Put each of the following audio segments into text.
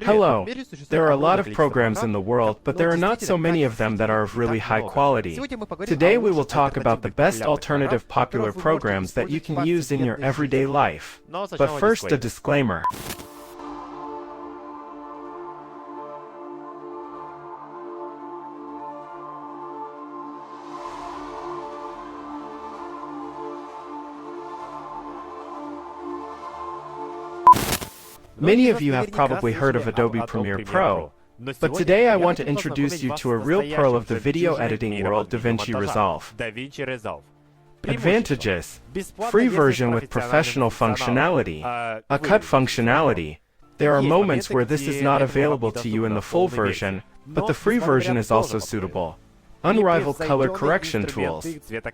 Hello. There are a lot of programs in the world, but there are not so many of them that are of really high quality. Today we will talk about the best alternative popular programs that you can use in your everyday life. But first, a disclaimer. Many of you have probably heard of Adobe Premiere Pro, but today I want to introduce you to a real pearl of the video editing world, DaVinci Resolve. Advantages: free version with professional functionality, a cut functionality. There are moments where this is not available to you in the full version, but the free version is also suitable. Unrivaled color correction tools.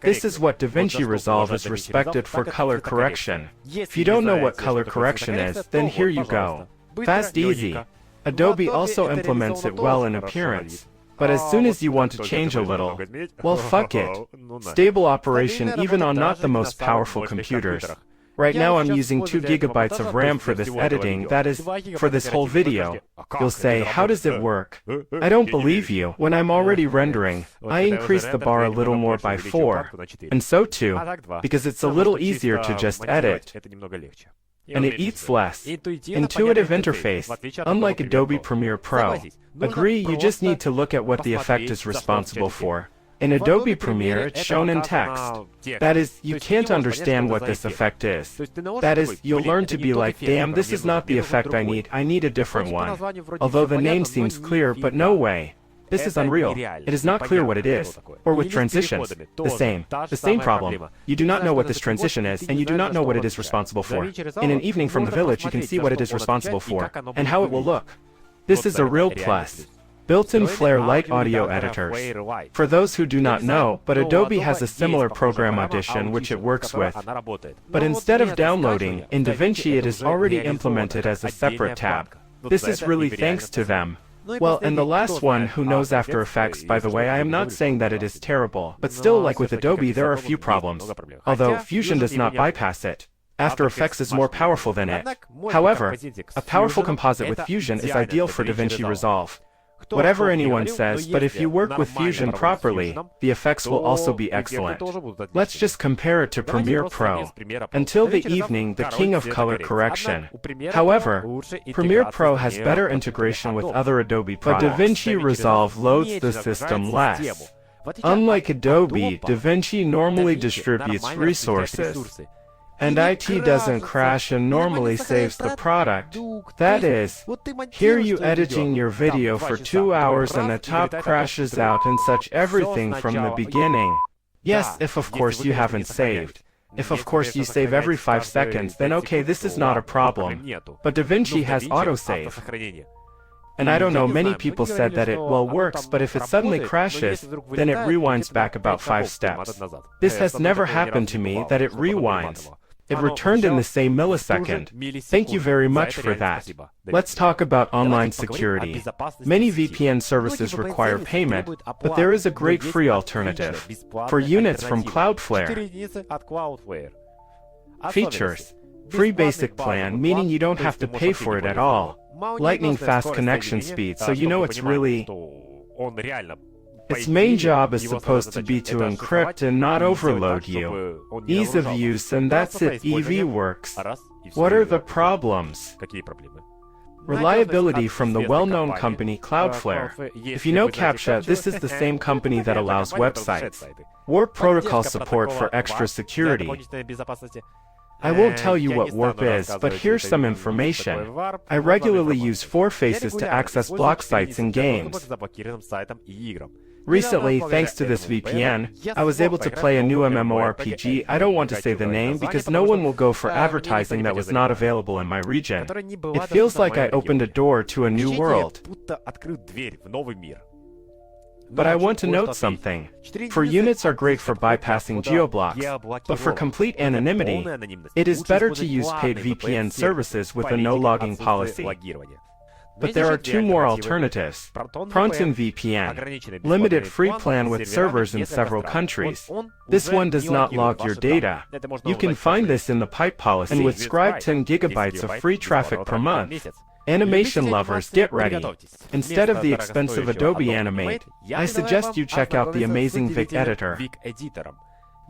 This is what DaVinci Resolve is respected for: color correction. If you don't know what color correction is, then here you go. Fast, easy. Adobe also implements it well in appearance. But as soon as you want to change a little, well, fuck it. Stable operation even on not the most powerful computers. Right now I'm using 2 GB of RAM for this editing, that is, for this whole video. You'll say, how does it work? I don't believe you. When I'm already rendering, I increase the bar a little more by 4. And so too, because it's a little easier to just edit. And it eats less. Intuitive interface, unlike Adobe Premiere Pro. Agree, you just need to look at what the effect is responsible for. In Adobe Premiere, it's shown in text. That is, you can't understand what this effect is. That is, you'll learn to be like, damn, this is not the effect I need a different one. Although the name seems clear, but no way. This is unreal. It is not clear what it is. Or with transitions, the same problem. You do not know what this transition is, and you do not know what it is responsible for. In an evening from the village, you can see what it is responsible for, and how it will look. This is a real plus. Built-in Flare Light audio editors. For those who do not know, but Adobe has a similar program Audition which it works with. But instead of downloading, in DaVinci it is already implemented as a separate tab. This is really thanks to them. Well, and the last one, who knows After Effects, by the way, I am not saying that it is terrible, but still, like with Adobe, there are a few problems. Although Fusion does not bypass it. After Effects is more powerful than it. However, a powerful composite with Fusion is ideal for DaVinci Resolve. Whatever anyone says, but if you work with Fusion properly, the effects will also be excellent. Let's just compare it to Premiere Pro. Until the evening, the king of color correction. However, Premiere Pro has better integration with other Adobe products. But DaVinci Resolve loads the system less. Unlike Adobe, DaVinci normally distributes resources. And IT doesn't crash and normally saves the product. That is, here you editing your video for 2 hours and the top crashes out and such, everything from the beginning. Yes, if of course you haven't saved. If of course you save every 5 seconds, then okay, this is not a problem. But DaVinci has autosave. And I don't know, many people said that it, well, works, but if it suddenly crashes, then it rewinds back about 5 steps. This has never happened to me, that it rewinds. It returned in the same millisecond. Thank you very much for that. Let's talk about online security. Many VPN services require payment, but there is a great free alternative. For units from Cloudflare. Features. Free basic plan, meaning you don't have to pay for it at all. Lightning fast connection speed, so you know it's really... Its main job is supposed to be to encrypt and not overload you. Ease of use, and that's it. EV works. What are the problems? Reliability from the well-known company Cloudflare. If you know CAPTCHA, this is the same company that allows websites. Warp protocol support for extra security. I won't tell you what Warp is, but here's some information. I regularly use 4 faces to access block sites in games. Recently, thanks to this VPN, I was able to play a new MMORPG. I don't want to say the name because no one will go for advertising that was not available in my region. It feels like I opened a door to a new world. But I want to note something. For units are great for bypassing geoblocks, but for complete anonymity, it is better to use paid VPN services with a no-logging policy. But there are 2 more alternatives. Proton VPN, limited free plan with servers in several countries. This one does not log your data. You can find this in the pipe policy and with scribe 10 GB of free traffic per month. Animation lovers, get ready. Instead of the expensive Adobe Animate, I suggest you check out the amazing Vic Editor.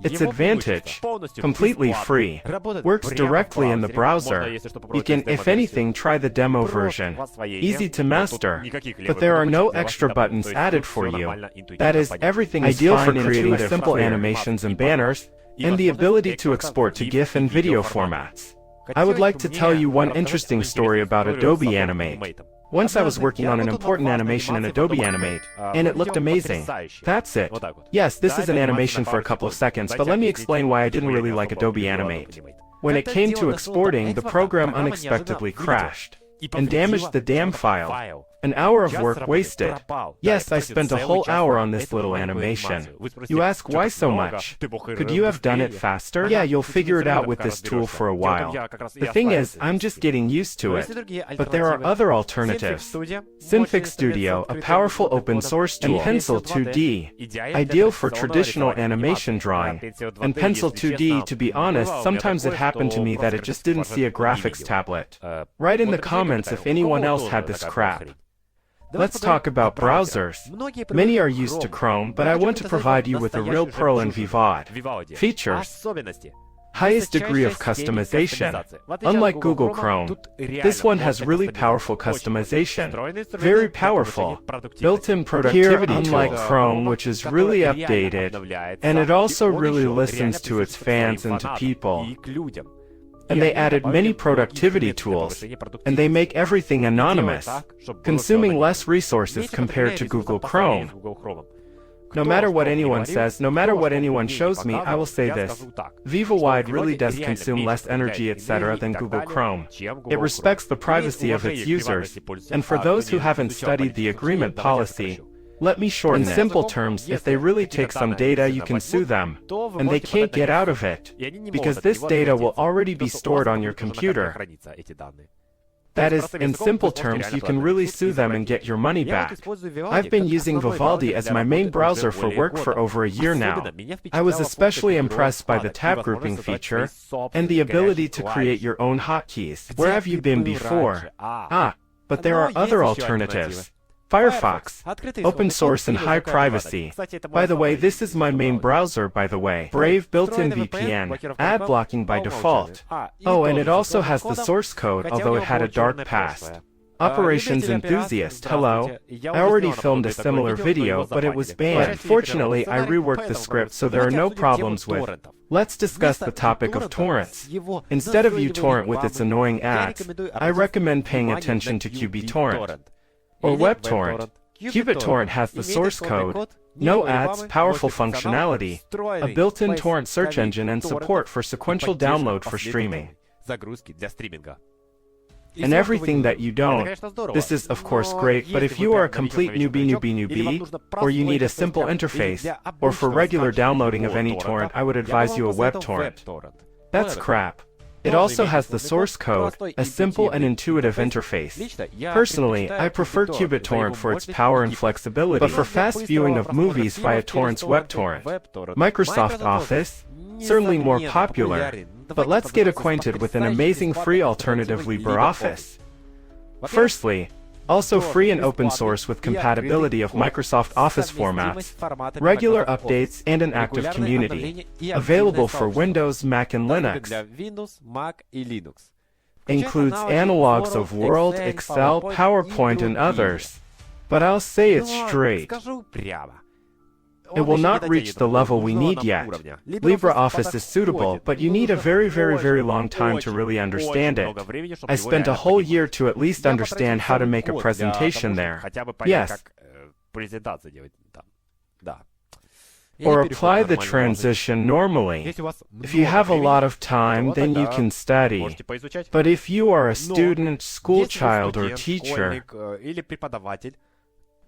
Its advantage, completely free, works directly in the browser. You can, if anything, try the demo version. Easy to master, but there are no extra buttons added for you. That is, everything is ideal for creating simple animations and banners, and the ability to export to GIF and video formats. I would like to tell you one interesting story about Adobe Animate. Once I was working on an important animation in Adobe Animate, and it looked amazing. That's it. Yes, this is an animation for a couple of seconds, but let me explain why I didn't really like Adobe Animate. When it came to exporting, the program unexpectedly crashed and damaged the damn file. An hour of work wasted. Yes, I spent a whole hour on this little animation. You ask, why so much? Could you have done it faster? Yeah, you'll figure it out with this tool for a while. The thing is, I'm just getting used to it. But there are other alternatives. Synfig Studio, a powerful open source tool, and Pencil 2D, ideal for traditional animation drawing. And Pencil 2D, to be honest, sometimes it happened to me that it just didn't see a graphics tablet. Write in the comments if anyone else had this crap. Let's talk about browsers. Many are used to Chrome, but I want to provide you with a real pearl in Vivad. Features. Highest degree of customization. Unlike Google Chrome, this one has really powerful customization. Very powerful. Built-in productivity tools. Unlike Chrome, which is really updated, and it also really listens to its fans and to people. And they added many productivity tools, and they make everything anonymous, consuming less resources compared to Google Chrome. No matter what anyone says, no matter what anyone shows me, I will say this. VivaWide really does consume less energy, etc. than Google Chrome. It respects the privacy of its users, and for those who haven't studied the agreement policy, let me shorten it. In simple terms, if they really take some data, you can sue them, and they can't get out of it, because this data will already be stored on your computer. That is, in simple terms, you can really sue them and get your money back. I've been using Vivaldi as my main browser for work for over a year now. I was especially impressed by the tab grouping feature, and the ability to create your own hotkeys. Where have you been before? But there are other alternatives. Firefox, open source and high privacy. By the way, this is my main browser, by the way. Brave built-in VPN, ad blocking by default. Oh, and it also has the source code, although it had a dark past. Operations Enthusiast, hello. I already filmed a similar video, but it was banned. Fortunately, I reworked the script, so there are no problems with. Let's discuss the topic of torrents. Instead of uTorrent with its annoying ads, I recommend paying attention to QBTorrent. Or WebTorrent. QBTorrent has the source code, no ads, powerful functionality, a built-in torrent search engine, and support for sequential download for streaming. And everything that you don't. This is of course great, but if you are a complete newbie, or you need a simple interface, or for regular downloading of any torrent, I would advise you a WebTorrent. That's crap. It also has the source code, a simple and intuitive interface. Personally, I prefer QBTorrent for its power and flexibility, but for fast viewing of movies via torrents, WebTorrent. Microsoft Office, certainly more popular, but let's get acquainted with an amazing free alternative, Libra Office. Firstly, also free and open source with compatibility of Microsoft Office formats, regular updates, and an active community. Available for Windows, Mac, and Linux. Includes analogs of Word, Excel, PowerPoint, and others. But I'll say it straight. It will not reach the level we need yet. LibreOffice is suitable, but you need a very long time to really understand it. I spent a whole year to at least understand how to make a presentation there. Yes. Or apply the transition normally. If you have a lot of time, then you can study. But if you are a student, school child, or teacher,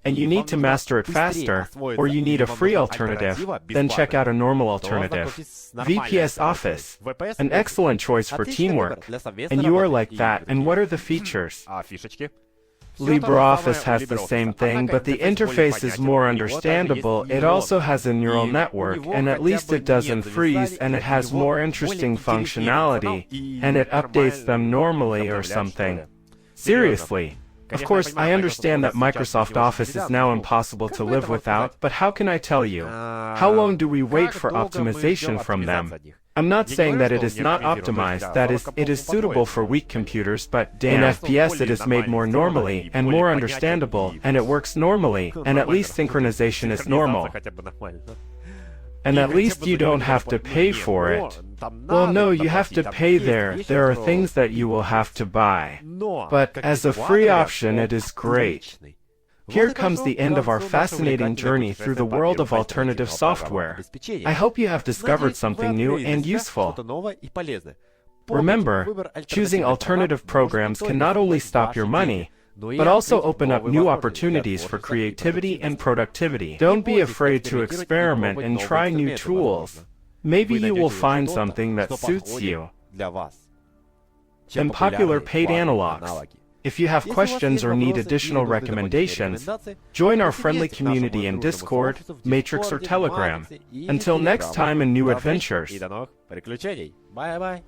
and you need to master it faster, or you need a free alternative, then check out a normal alternative. VPS Office, an excellent choice for teamwork. And you are like that, and what are the features? LibreOffice has the same thing, but the interface is more understandable. It also has a neural network, and at least it doesn't freeze, and it has more interesting functionality, and it updates them normally or something. Seriously. Of course, I understand that Microsoft Office is now impossible to live without, but how can I tell you? How long do we wait for optimization from them? I'm not saying that it is not optimized, that is, it is suitable for weak computers, but in FPS it is made more normally, and more understandable, and it works normally, and at least synchronization is normal. And at least you don't have to pay for it. Well, no, you have to pay there. There are things that you will have to buy. But as a free option, it is great. Here comes the end of our fascinating journey through the world of alternative software. I hope you have discovered something new and useful. Remember, choosing alternative programs can not only stop your money, but also open up new opportunities for creativity and productivity. Don't be afraid to experiment and try new tools. Maybe you will find something that suits you. And popular paid analogs. If you have questions or need additional recommendations, join our friendly community in Discord, Matrix, or Telegram. Until next time in new adventures. Bye bye.